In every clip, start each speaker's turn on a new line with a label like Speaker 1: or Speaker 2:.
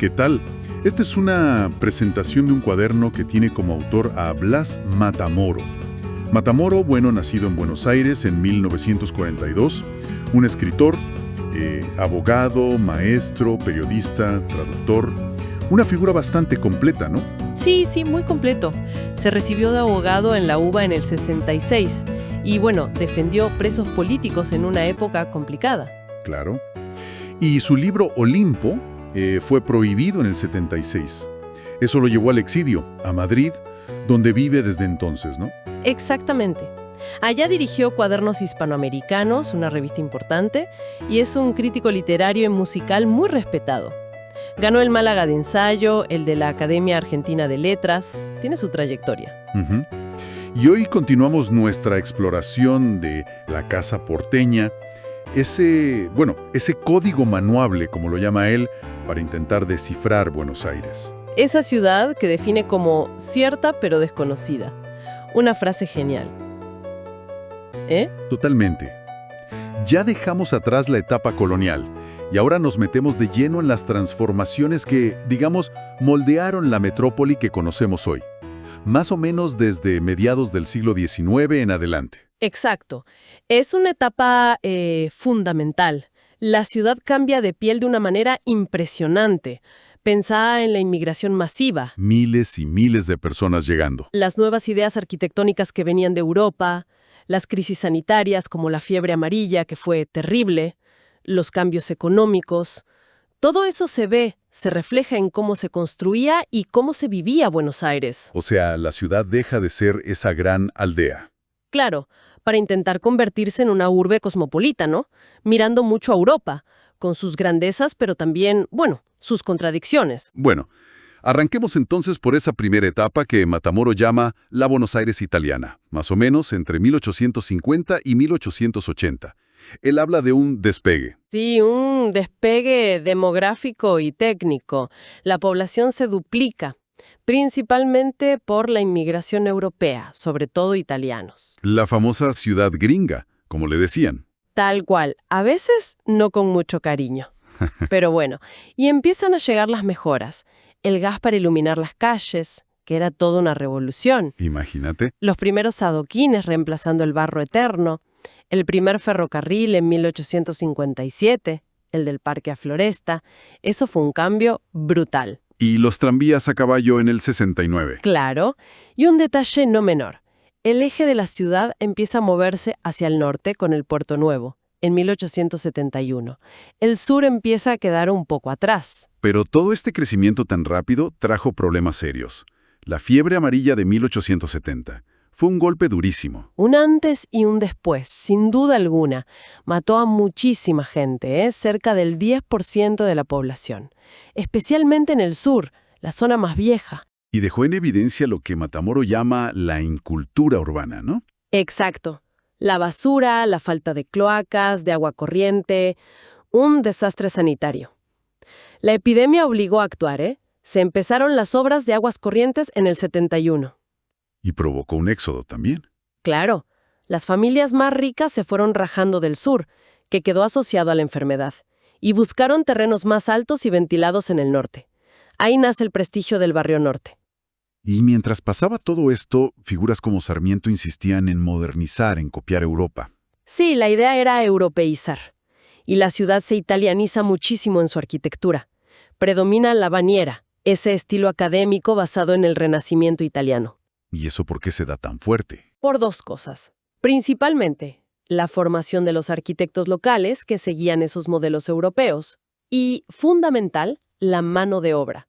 Speaker 1: ¿Qué tal? Esta es una presentación de un cuaderno que tiene como autor a Blas Matamoro. Matamoro, bueno, nacido en Buenos Aires en 1942, un escritor, abogado, maestro, periodista, traductor, una figura bastante completa, ¿no?
Speaker 2: Sí, muy completo. Se recibió de abogado en la UBA en el 66 y, bueno, defendió presos políticos en una época complicada.
Speaker 1: Claro. Y su libro Olimpo fue prohibido en el 76. Eso lo llevó al exilio, a Madrid, donde vive desde entonces, ¿no?
Speaker 2: Exactamente. Allá dirigió Cuadernos Hispanoamericanos, una revista importante, y es un crítico literario y musical muy respetado. Ganó el Málaga de Ensayo, el de la Academia Argentina de Letras. Tiene su trayectoria.
Speaker 1: Y hoy continuamos nuestra exploración de la casa porteña, ese código manuable, como lo llama él, para intentar descifrar Buenos Aires.
Speaker 2: Esa ciudad que define como cierta pero desconocida. Una frase genial.
Speaker 1: Totalmente. Ya dejamos atrás la etapa colonial y ahora nos metemos de lleno en las transformaciones que, digamos, moldearon la metrópoli que conocemos hoy. Más o menos desde mediados del siglo XIX en adelante.
Speaker 2: Exacto. Es una etapa fundamental. La ciudad cambia de piel de una manera impresionante. Pensá en la inmigración masiva.
Speaker 1: Miles y miles de personas llegando.
Speaker 2: Las nuevas ideas arquitectónicas que venían de Europa, las crisis sanitarias como la fiebre amarilla, que fue terrible, los cambios económicos. Todo eso se refleja en cómo se construía y cómo se vivía Buenos Aires.
Speaker 1: O sea, la ciudad deja de ser esa gran aldea.
Speaker 2: Claro, para intentar convertirse en una urbe cosmopolita, ¿no? Mirando mucho a Europa, con sus grandezas, pero también, sus contradicciones.
Speaker 1: Bueno, arranquemos entonces por esa primera etapa que Matamoro llama la Buenos Aires italiana, más o menos entre 1850 y 1880. Él habla de un despegue.
Speaker 2: Sí, un despegue demográfico y técnico. La población se duplica, principalmente por la inmigración europea, sobre todo italianos.
Speaker 1: La famosa ciudad gringa, como le decían.
Speaker 2: Tal cual, a veces no con mucho cariño. Pero bueno, y empiezan a llegar las mejoras. El gas para iluminar las calles, que era toda una revolución.
Speaker 1: Imagínate.
Speaker 2: Los primeros adoquines reemplazando el barro eterno. El primer ferrocarril en 1857, el del Parque a Floresta. Eso fue un cambio brutal.
Speaker 1: Y los tranvías a caballo en el 69.
Speaker 2: Claro, y un detalle no menor. El eje de la ciudad empieza a moverse hacia el norte con el Puerto Nuevo, en 1871. El sur empieza a quedar un poco atrás.
Speaker 1: Pero todo este crecimiento tan rápido trajo problemas serios. La fiebre amarilla de 1870 fue un golpe durísimo.
Speaker 2: Un antes y un después, sin duda alguna. Mató a muchísima gente, cerca del 10% de la población. Especialmente en el sur, la zona más vieja.
Speaker 1: Y dejó en evidencia lo que Matamoro llama la incultura urbana, ¿no?
Speaker 2: Exacto. La basura, la falta de cloacas, de agua corriente, un desastre sanitario. La epidemia obligó a actuar, Se empezaron las obras de aguas corrientes en el 71.
Speaker 1: Y provocó un éxodo también.
Speaker 2: Claro, las familias más ricas se fueron rajando del sur, que quedó asociado a la enfermedad, y buscaron terrenos más altos y ventilados en el norte. Ahí nace el prestigio del Barrio Norte.
Speaker 1: Y mientras pasaba todo esto, figuras como Sarmiento insistían en modernizar, en copiar Europa.
Speaker 2: Sí, la idea era europeizar. Y la ciudad se italianiza muchísimo en su arquitectura. Predomina la bañera, ese estilo académico basado en el Renacimiento italiano.
Speaker 1: ¿Y eso por qué se da tan fuerte?
Speaker 2: Por dos cosas. Principalmente, la formación de los arquitectos locales que seguían esos modelos europeos. Y, fundamental, la mano de obra.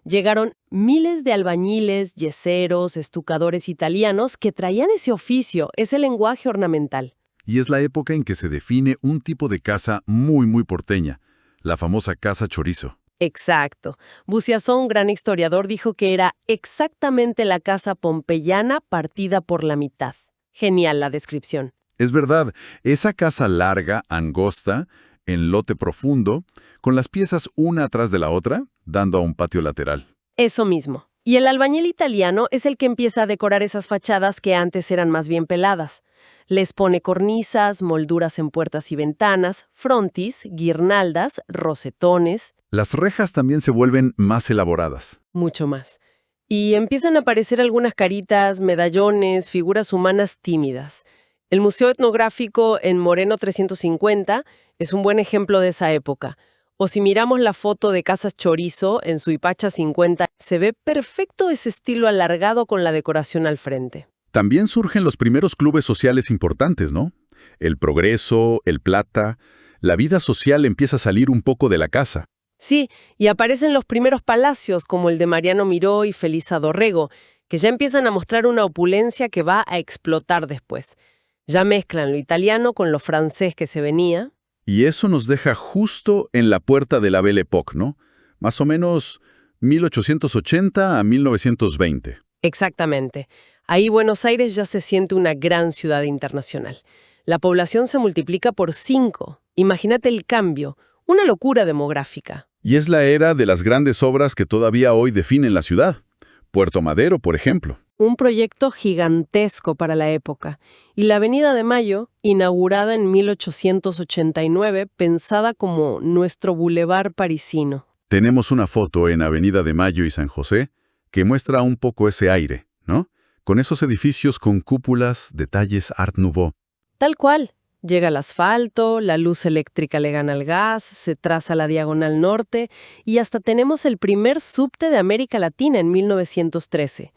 Speaker 2: Llegaron miles de albañiles, yeseros, estucadores italianos que traían ese oficio, ese lenguaje ornamental.
Speaker 1: Y es la época en que se define un tipo de casa muy, muy porteña, la famosa casa chorizo.
Speaker 2: Exacto. Busiazón, un gran historiador, dijo que era exactamente la casa pompeyana partida por la mitad. Genial la descripción.
Speaker 1: Es verdad, esa casa larga, angosta, en lote profundo, con las piezas una atrás de la otra, dando a un patio lateral.
Speaker 2: Eso mismo. Y el albañil italiano es el que empieza a decorar esas fachadas que antes eran más bien peladas. Les pone cornisas, molduras en puertas y ventanas, frontis, guirnaldas, rosetones,
Speaker 1: Las rejas también se vuelven más elaboradas.
Speaker 2: mucho más. Y empiezan a aparecer algunas caritas, medallones, figuras humanas tímidas. El Museo Etnográfico en Moreno 350 es un buen ejemplo de esa época. O si miramos la foto de Casas Chorizo en Suipacha 50, se ve perfecto ese estilo alargado con la decoración al frente.
Speaker 1: También surgen los primeros clubes sociales importantes, ¿no? El Progreso, el Plata. La vida social empieza a salir un poco de la casa.
Speaker 2: Sí, y aparecen los primeros palacios como el de Mariano Miró y Felisa Dorrego, que ya empiezan a mostrar una opulencia que va a explotar después. Ya mezclan lo italiano con lo francés que se venía.
Speaker 1: Y eso nos deja justo en la puerta de la Belle Époque, ¿no? Más o menos 1880 a 1920.
Speaker 2: Exactamente. Ahí Buenos Aires ya se siente una gran ciudad internacional. La población se multiplica por 5. Imagínate el cambio, una locura demográfica.
Speaker 1: Y es la era de las grandes obras que todavía hoy definen la ciudad. Puerto Madero, por ejemplo.
Speaker 2: Un proyecto gigantesco para la época. Y la Avenida de Mayo, inaugurada en 1889, pensada como nuestro bulevar parisino.
Speaker 1: Tenemos una foto en Avenida de Mayo y San José que muestra un poco ese aire, ¿no? Con esos edificios con cúpulas, detalles Art Nouveau.
Speaker 2: Tal cual. Llega el asfalto, la luz eléctrica le gana al gas, se traza la diagonal norte y hasta tenemos el primer subte de América Latina en 1913.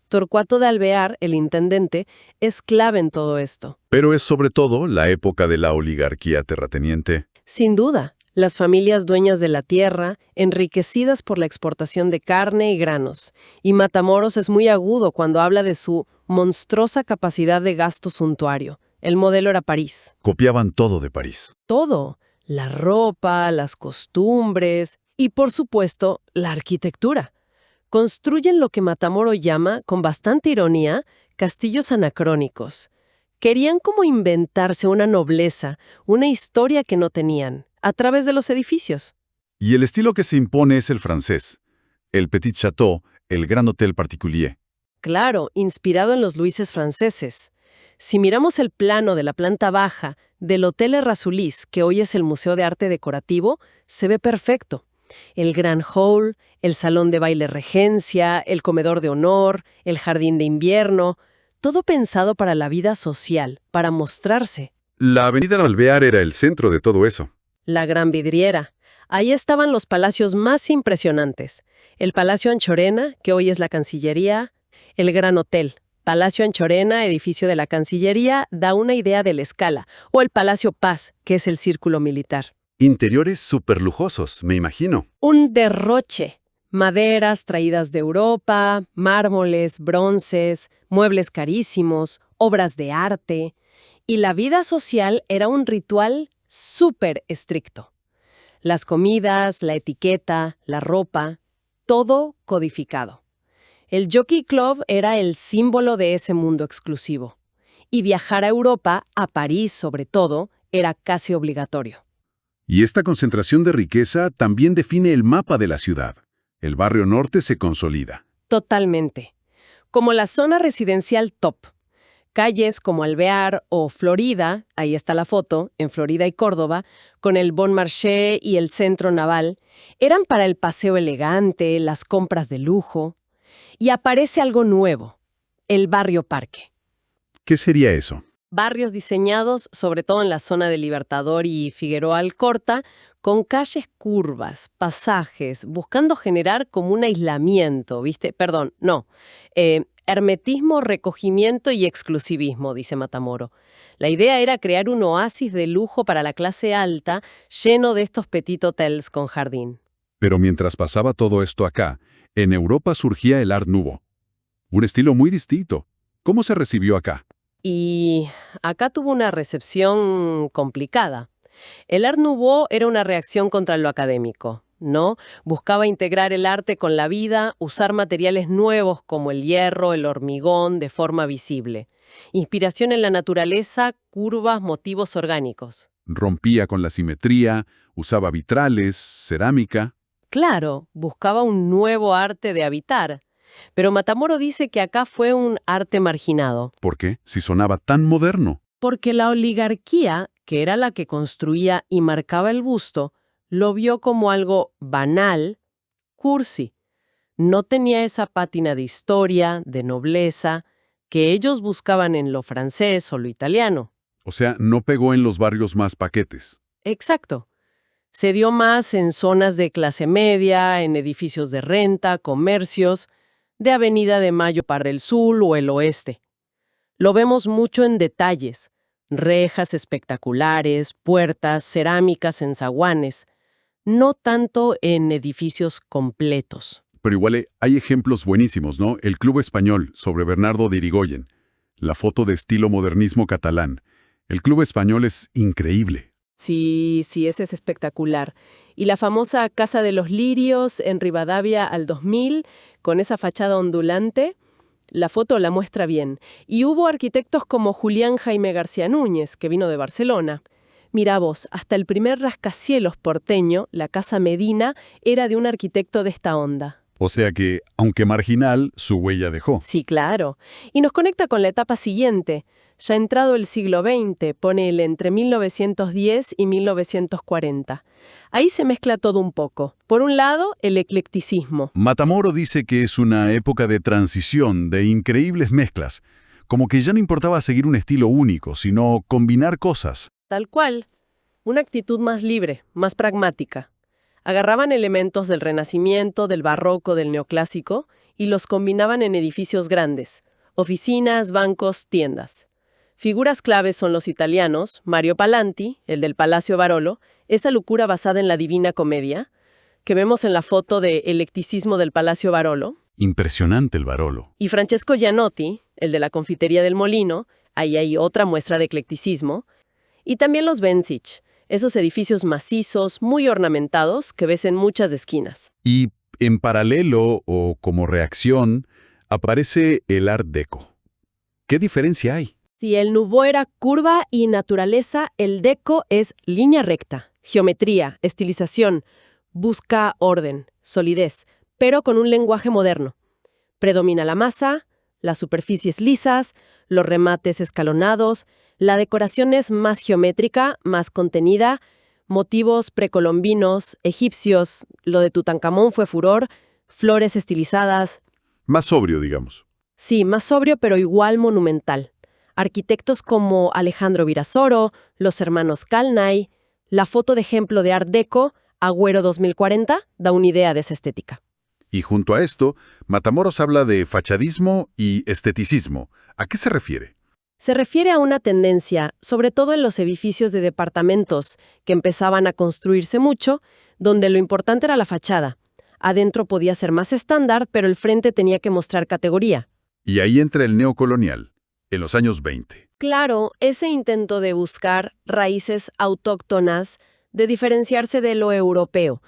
Speaker 2: Torcuato de Alvear, el intendente, es clave en todo esto.
Speaker 1: Pero es sobre todo la época de la oligarquía terrateniente.
Speaker 2: Sin duda, las familias dueñas de la tierra, enriquecidas por la exportación de carne y granos. Y Matamoros es muy agudo cuando habla de su monstruosa capacidad de gasto suntuario. El modelo era París.
Speaker 1: Copiaban todo de París.
Speaker 2: Todo. La ropa, las costumbres y, por supuesto, la arquitectura. Construyen lo que Matamoro llama, con bastante ironía, castillos anacrónicos. Querían como inventarse una nobleza, una historia que no tenían, a través de los edificios.
Speaker 1: Y el estilo que se impone es el francés. El Petit Château, el Gran Hotel Particulier.
Speaker 2: Claro, inspirado en los Luises franceses. Si miramos el plano de la planta baja del Hotel Errázuriz, que hoy es el Museo de Arte Decorativo, se ve perfecto. El gran hall, el salón de baile regencia, el comedor de honor, el jardín de invierno, todo pensado para la vida social, para mostrarse.
Speaker 1: La Avenida Alvear era el centro de todo eso.
Speaker 2: La Gran Vidriera. Ahí estaban los palacios más impresionantes. El Palacio Anchorena, que hoy es la Cancillería, el Gran Hotel. Palacio Anchorena, edificio de la Cancillería, da una idea de la escala, o el Palacio Paz, que es el círculo militar.
Speaker 1: Interiores superlujosos, me imagino.
Speaker 2: Un derroche. Maderas traídas de Europa, mármoles, bronces, muebles carísimos, obras de arte. Y la vida social era un ritual súper estricto. Las comidas, la etiqueta, la ropa, todo codificado. El Jockey Club era el símbolo de ese mundo exclusivo. Y viajar a Europa, a París sobre todo, era casi obligatorio.
Speaker 1: Y esta concentración de riqueza también define el mapa de la ciudad. El barrio norte se consolida.
Speaker 2: Totalmente. Como la zona residencial top. Calles como Alvear o Florida, ahí está la foto, en Florida y Córdoba, con el Bon Marché y el Centro Naval, eran para el paseo elegante, las compras de lujo. Y aparece algo nuevo, el barrio parque.
Speaker 1: ¿Qué sería eso?
Speaker 2: Barrios diseñados, sobre todo en la zona de Libertador y Figueroa Alcorta, con calles curvas, pasajes, buscando generar como un aislamiento, ¿viste? Perdón, no. Hermetismo, recogimiento y exclusivismo, dice Matamoro. La idea era crear un oasis de lujo para la clase alta, lleno de estos petit hotels con jardín.
Speaker 1: Pero mientras pasaba todo esto acá, en Europa surgía el Art Nouveau. Un estilo muy distinto. ¿Cómo se recibió acá?
Speaker 2: Y acá tuvo una recepción complicada. El Art Nouveau era una reacción contra lo académico, ¿no? Buscaba integrar el arte con la vida, usar materiales nuevos como el hierro, el hormigón, de forma visible. Inspiración en la naturaleza, curvas, motivos orgánicos.
Speaker 1: Rompía con la simetría, usaba vitrales, cerámica.
Speaker 2: Claro, buscaba un nuevo arte de habitar. Pero Matamoro dice que acá fue un arte marginado,
Speaker 1: ¿Por qué? Si sonaba tan moderno.
Speaker 2: porque la oligarquía, que era la que construía y marcaba el busto, lo vio como algo banal, cursi. No tenía esa pátina de historia, de nobleza, que ellos buscaban en lo francés o lo italiano.
Speaker 1: O sea, no pegó en los barrios más paquetes.
Speaker 2: Exacto. Se dio más en zonas de clase media, en edificios de renta, comercios, de Avenida de Mayo para el sur o el oeste. Lo vemos mucho en detalles, rejas espectaculares, puertas, cerámicas en zaguanes, no tanto en edificios completos.
Speaker 1: Pero igual hay ejemplos buenísimos, ¿no? El Club Español, sobre Bernardo de Irigoyen. La foto de estilo modernismo catalán. El Club Español es increíble.
Speaker 2: Sí, ese es espectacular. Y la famosa Casa de los Lirios en Rivadavia al 2000, con esa fachada ondulante, la foto la muestra bien. Y hubo arquitectos como Julián Jaime García Núñez, que vino de Barcelona. Mira vos, hasta el primer rascacielos porteño, la Casa Medina, era de un arquitecto de esta onda.
Speaker 1: O sea que, aunque marginal, su huella dejó.
Speaker 2: Sí, claro. Y nos conecta con la etapa siguiente. Ya entrado el siglo XX, ponele entre 1910 y 1940. Ahí se mezcla todo un poco. Por un lado, el eclecticismo.
Speaker 1: Matamoro dice que es una época de transición, de increíbles mezclas. Como que ya no importaba seguir un estilo único, sino combinar cosas.
Speaker 2: Tal cual. Una actitud más libre, más pragmática. Agarraban elementos del Renacimiento, del Barroco, del Neoclásico y los combinaban en edificios grandes. Oficinas, bancos, tiendas. Figuras claves son los italianos, Mario Palanti, el del Palacio Barolo, esa locura basada en la Divina Comedia, que vemos en la foto de Eclecticismo del Palacio Barolo,
Speaker 1: Impresionante el Barolo.
Speaker 2: y Francesco Gianotti, el de la Confitería del Molino, ahí hay otra muestra de eclecticismo, y también los Bensich, esos edificios macizos, muy ornamentados, que ves en muchas esquinas.
Speaker 1: Y en paralelo o como reacción, aparece el Art Deco. ¿Qué diferencia hay?
Speaker 2: Si el Nouveau era curva y naturaleza, el Deco es línea recta, geometría, estilización, busca orden, solidez, pero con un lenguaje moderno. Predomina la masa, las superficies lisas, los remates escalonados, la decoración es más geométrica, más contenida, motivos precolombinos, egipcios, lo de Tutankamón fue furor, flores estilizadas.
Speaker 1: Más sobrio, digamos.
Speaker 2: Sí, más sobrio pero igual monumental. Arquitectos como Alejandro Virasoro, los hermanos Kalnay, la foto de ejemplo de Art Deco, Agüero 2040, da una idea de esa estética.
Speaker 1: Y junto a esto, Matamoros habla de fachadismo y esteticismo. ¿A qué se refiere?
Speaker 2: Se refiere a una tendencia, sobre todo en los edificios de departamentos, que empezaban a construirse mucho, donde lo importante era la fachada. Adentro podía ser más estándar, pero el frente tenía que mostrar categoría.
Speaker 1: Y ahí entra el neocolonial, en los años 20.
Speaker 2: Claro, ese intento de buscar raíces autóctonas, de diferenciarse de lo europeo.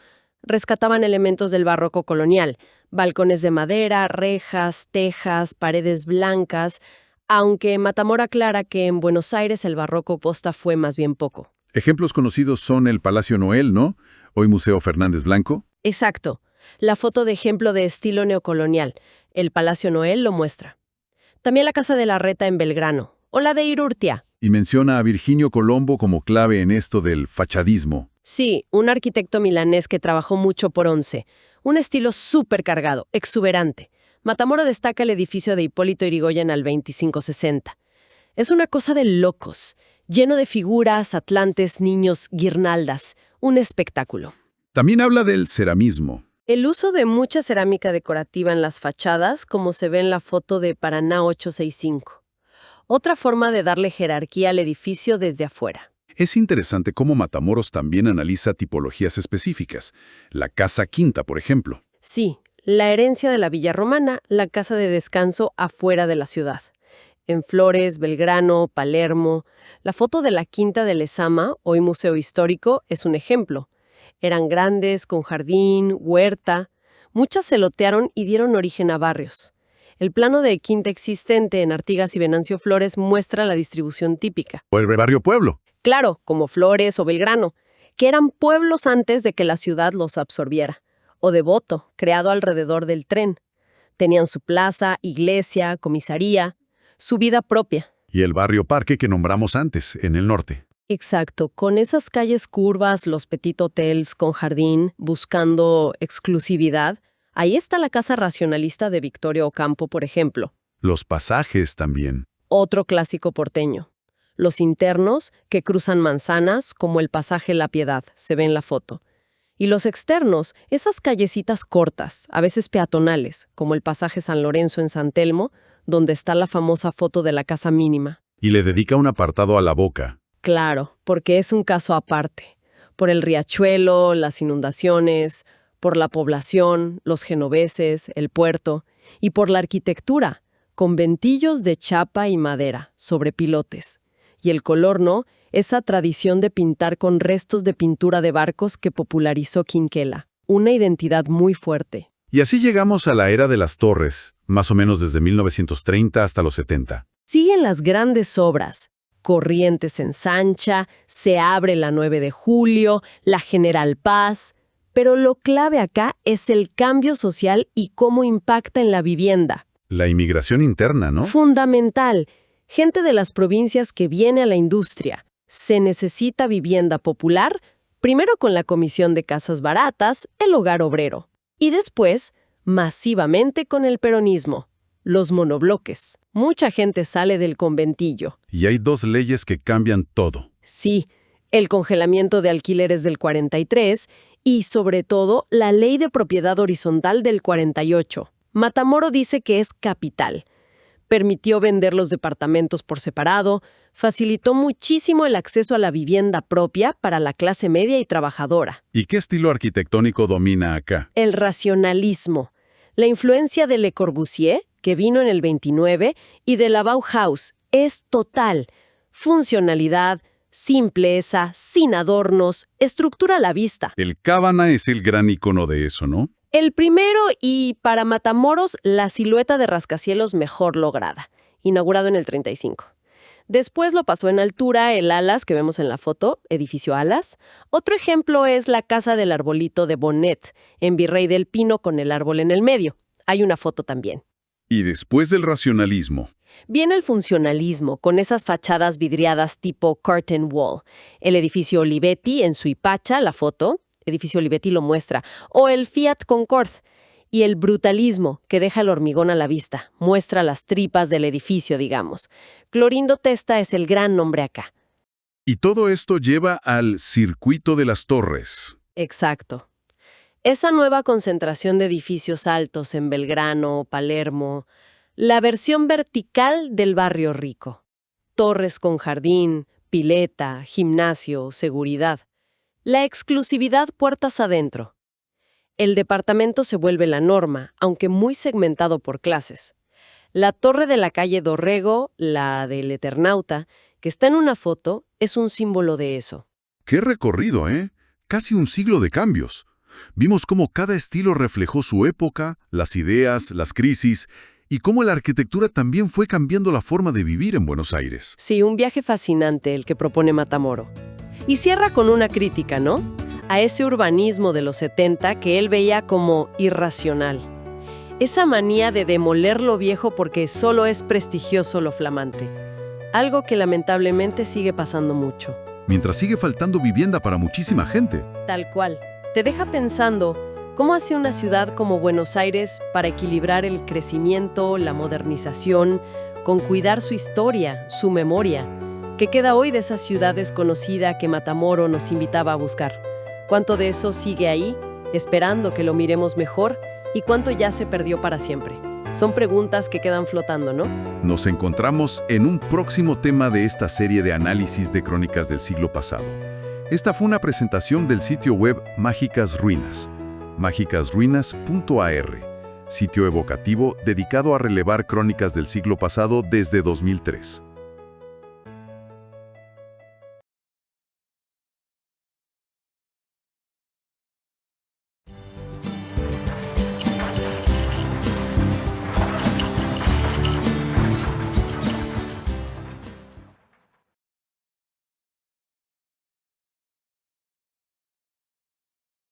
Speaker 2: Rescataban elementos del barroco colonial, balcones de madera, rejas, tejas, paredes blancas, aunque Matamoro aclara que en Buenos Aires el barroco posta fue más bien poco.
Speaker 1: Ejemplos conocidos son el Palacio Noel, ¿no? Hoy Museo Fernández Blanco.
Speaker 2: Exacto. La foto de ejemplo de estilo neocolonial. El Palacio Noel lo muestra. También la Casa de la Reta en Belgrano, o la de Irurtia.
Speaker 1: Y menciona a Virginio Colombo como clave en esto del fachadismo.
Speaker 2: Sí, un arquitecto milanés que trabajó mucho por Once. Un estilo súper cargado, exuberante. Matamoro destaca el edificio de Hipólito Yrigoyen al 2560. Es una cosa de locos, lleno de figuras, atlantes, niños, guirnaldas. Un espectáculo.
Speaker 1: También habla del ceramismo.
Speaker 2: El uso de mucha cerámica decorativa en las fachadas, como se ve en la foto de Paraná 865. Otra forma de darle jerarquía al edificio desde afuera.
Speaker 1: Es interesante cómo Matamoros también analiza tipologías específicas. La Casa Quinta, por ejemplo.
Speaker 2: Sí, la herencia de la villa romana, la casa de descanso afuera de la ciudad. En Flores, Belgrano, Palermo. La foto de la Quinta de Lezama, hoy Museo Histórico, es un ejemplo. Eran grandes, con jardín, huerta. Muchas se lotearon y dieron origen a barrios. El plano de quinta existente en Artigas y Venancio Flores muestra la distribución típica.
Speaker 1: O el barrio Pueblo.
Speaker 2: Claro, como Flores o Belgrano, que eran pueblos antes de que la ciudad los absorbiera. O Devoto, creado alrededor del tren. Tenían su plaza, iglesia, comisaría, su vida propia.
Speaker 1: Y el barrio Parque que nombramos antes, en el norte.
Speaker 2: Exacto, con esas calles curvas, los petit hotels con jardín, buscando exclusividad. Ahí está la casa racionalista de Victorio Ocampo, por ejemplo.
Speaker 1: Los pasajes también.
Speaker 2: Otro clásico porteño. Los internos que cruzan manzanas, como el pasaje La Piedad, se ve en la foto. Y los externos, esas callecitas cortas, a veces peatonales, como el pasaje San Lorenzo en San Telmo, donde está la famosa foto de la casa mínima.
Speaker 1: Y le dedica un apartado a La Boca.
Speaker 2: Claro, porque es un caso aparte. Por el riachuelo, las inundaciones, por la población, los genoveses, el puerto, y por la arquitectura, conventillos de chapa y madera, sobre pilotes. Y el color, ¿no? Esa tradición de pintar con restos de pintura de barcos que popularizó Quinquela. Una identidad muy fuerte.
Speaker 1: Y así llegamos a la era de las torres, más o menos desde 1930 hasta los 70.
Speaker 2: Siguen las grandes obras. Corrientes se ensancha, se abre la 9 de julio, la General Paz. Pero lo clave acá es el cambio social y cómo impacta en la vivienda.
Speaker 1: La inmigración interna, ¿no?
Speaker 2: Fundamental. Gente de las provincias que viene a la industria. Se necesita vivienda popular, primero con la Comisión de Casas Baratas, el Hogar Obrero. Y después, masivamente con el peronismo. Los monobloques. Mucha gente sale del conventillo.
Speaker 1: Y hay dos leyes que cambian todo.
Speaker 2: Sí, el congelamiento de alquileres del 43 y, sobre todo, la Ley de Propiedad Horizontal del 48. Matamoro dice que es capital. Permitió vender los departamentos por separado, facilitó muchísimo el acceso a la vivienda propia para la clase media y trabajadora.
Speaker 1: ¿Y qué estilo arquitectónico domina acá?
Speaker 2: El racionalismo. La influencia de Le Corbusier, que vino en el 29, y de la Bauhaus es total. Funcionalidad, simpleza, sin adornos, estructura a la vista.
Speaker 1: El Cábana es el gran icono de eso, ¿no?
Speaker 2: El primero y, para Matamoros, la silueta de rascacielos mejor lograda, inaugurado en el 35. Después lo pasó en altura el Alas, que vemos en la foto, edificio Alas. Otro ejemplo es la Casa del Arbolito de Bonet, en Virrey del Pino con el árbol en el medio. Hay una foto también.
Speaker 1: Y después del racionalismo.
Speaker 2: Viene el funcionalismo, con esas fachadas vidriadas tipo curtain wall. El edificio Olivetti en Suipacha, la foto, edificio Olivetti lo muestra, o el Fiat Concorde. Y el brutalismo, que deja el hormigón a la vista, muestra las tripas del edificio, digamos. Clorindo Testa es el gran nombre acá.
Speaker 1: Y todo esto lleva al circuito de las torres.
Speaker 2: Exacto. Esa nueva concentración de edificios altos en Belgrano, Palermo, la versión vertical del barrio rico. Torres con jardín, pileta, gimnasio, seguridad. La exclusividad puertas adentro. El departamento se vuelve la norma, aunque muy segmentado por clases. La torre de la calle Dorrego, la del Eternauta, que está en una foto, es un símbolo de eso.
Speaker 1: ¡Qué recorrido, eh! Casi un siglo de cambios. Vimos cómo cada estilo reflejó su época, las ideas, las crisis, y cómo la arquitectura también fue cambiando la forma de vivir en Buenos Aires.
Speaker 2: Sí, un viaje fascinante el que propone Matamoro. Y cierra con una crítica, ¿no? A ese urbanismo de los 70 que él veía como irracional. Esa manía de demoler lo viejo porque solo es prestigioso lo flamante. Algo que lamentablemente sigue pasando mucho.
Speaker 1: Mientras sigue faltando vivienda para muchísima gente.
Speaker 2: Tal cual. Te deja pensando, ¿cómo hace una ciudad como Buenos Aires para equilibrar el crecimiento, la modernización, con cuidar su historia, su memoria? ¿Qué queda hoy de esa ciudad desconocida que Matamoro nos invitaba a buscar? ¿Cuánto de eso sigue ahí, esperando que lo miremos mejor? ¿Y cuánto ya se perdió para siempre? Son preguntas que quedan flotando, ¿no?
Speaker 1: Nos encontramos en un próximo tema de esta serie de análisis de crónicas del siglo pasado. Esta fue una presentación del sitio web Mágicas Ruinas, mágicasruinas.ar, sitio evocativo dedicado a relevar crónicas del siglo pasado desde 2003.